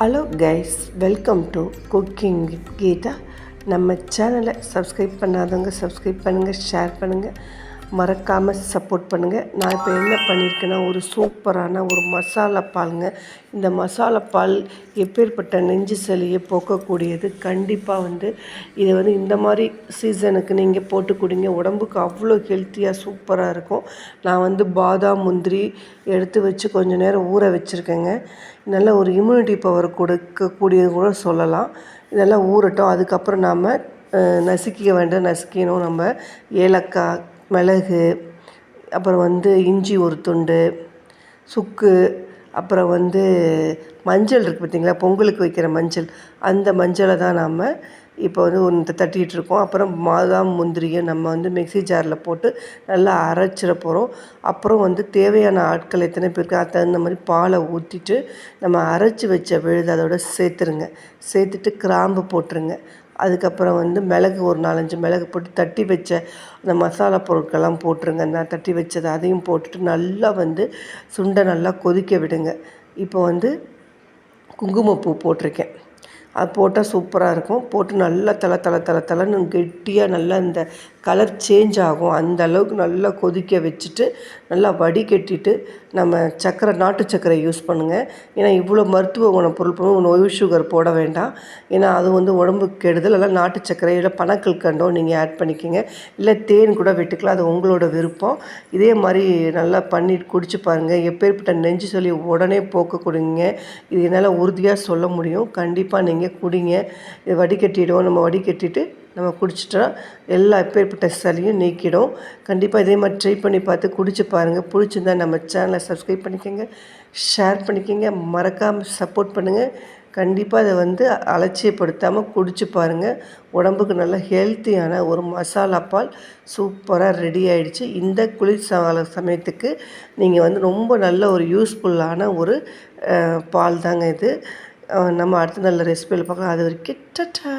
Hello guys, welcome to cooking with Geetha. நம்ம சேனலை subscribe பண்ணாதவங்க சப்ஸ்கிரைப் பண்ணுங்கள், ஷேர் பண்ணுங்கள், மறக்காமல் சப்போர்ட் பண்ணுங்கள். நான் இப்போ என்ன பண்ணியிருக்கேன்னா, ஒரு சூப்பரான ஒரு மசாலா பாலுங்க. இந்த மசாலா பால் எப்பேற்பட்ட நெஞ்சு சளியை போக்கக்கூடியது. கண்டிப்பாக இதை இந்த மாதிரி சீசனுக்கு நீங்கள் போட்டு குடிங்க. உடம்புக்கு அவ்வளோ ஹெல்த்தியாக சூப்பராக இருக்கும். நான் பாதாம் முந்திரி எடுத்து வச்சு கொஞ்சம் நேரம் ஊற வச்சுருக்கேங்க. நல்ல ஒரு இம்யூனிட்டி பவர் கொடுக்கக்கூடியது கூட சொல்லலாம். இதெல்லாம் ஊறட்டும். அதுக்கப்புறம் நாம் நசுக்கணும். நம்ம ஏலக்காய், மிளகு, அப்புறம் இஞ்சி ஒரு துண்டு, சுக்கு, அப்புறம் மஞ்சள் இருக்குது பார்த்திங்களா, பொங்கலுக்கு வைக்கிற மஞ்சள். அந்த மஞ்சளை தான் நாம் இப்போ ஒன்று தட்டிகிட்ருக்கோம். அப்புறம் பாதாம் முந்திரியை நம்ம மிக்ஸி ஜாரில் போட்டு நல்லா அரைச்சிட போகிறோம். அப்புறம் தேவையான ஆட்கள் எத்தனை பேருக்கு அது தகுந்த மாதிரி பாலை ஊற்றிட்டு நம்ம அரைச்சி வச்ச விழுது அதோட சேர்த்துட்டு கிராம்பு போட்டுருங்க. அதுக்கப்புறம் மிளகு ஒரு 4-5 மிளகு போட்டு தட்டி வச்ச அந்த மசாலா பொருட்கள்லாம் போட்டுருங்க. நான் தட்டி வச்சது அதையும் போட்டுட்டு நல்லா சுண்டை நல்லா கொதிக்க விடுங்க. இப்போ குங்குமப்பூ போட்டிருக்கேன். அது போட்டால் சூப்பராக இருக்கும். போட்டு நல்லா தலை கெட்டியாக நல்லா இந்த கலர் சேஞ்ச் ஆகும். அந்த அளவுக்கு நல்லா கொதிக்க வச்சுட்டு நல்லா வடிகட்டிட்டு நம்ம நாட்டு சர்க்கரை யூஸ் பண்ணுங்கள். ஏன்னா இவ்வளோ மருத்துவ குண பொருள் நோய் சுகர் போட வேண்டாம். ஏன்னா அது உடம்புக்கு கெடுதல். எல்லாம் நாட்டு சர்க்கரை இல்லை பனக்கல்கண்டோ நீங்கள் ஆட் பண்ணிக்கோங்க. இல்லை தேன் கூட விட்டுக்கலாம், அது உங்களோட விருப்பம். இதே மாதிரி நல்லா பண்ணி குடிச்சு பாருங்கள். எப்பேற்பட்ட நெஞ்சு சளி உடனே போக்க கொடுங்க. இது என்னால் உறுதியாக சொல்ல முடியும். கண்டிப்பாக நீங்கள் குடிங்க. இது வடிகட்டிடுவோம். நம்ம வடிகட்டிட்டு நம்ம குடிச்சிட்டா எல்லா எப்பேற்பட்ட சளியும் நீக்கிடும். கண்டிப்பாக இதே மாதிரி ட்ரை பண்ணி பார்த்து குடிச்சு பாருங்கள். பிடிச்சிருந்தா நம்ம சேனலை சப்ஸ்கிரைப் பண்ணிக்கோங்க, ஷேர் பண்ணிக்கோங்க, மறக்காமல் சப்போர்ட் பண்ணுங்கள். கண்டிப்பாக இதை அலட்சியப்படுத்தாமல் குடிச்சு பாருங்கள். உடம்புக்கு நல்ல ஹெல்த்தியான ஒரு மசாலா பால் சூப்பராக ரெடி ஆகிடுச்சு. இந்த குளிர் சமயத்துக்கு நீங்கள் ரொம்ப நல்ல ஒரு யூஸ்ஃபுல்லான ஒரு பால் தாங்க இது. நம்ம அடுத்த நல்ல ரெசிபியில் பார்க்கலாம். அது வரைக்கும் டாடா.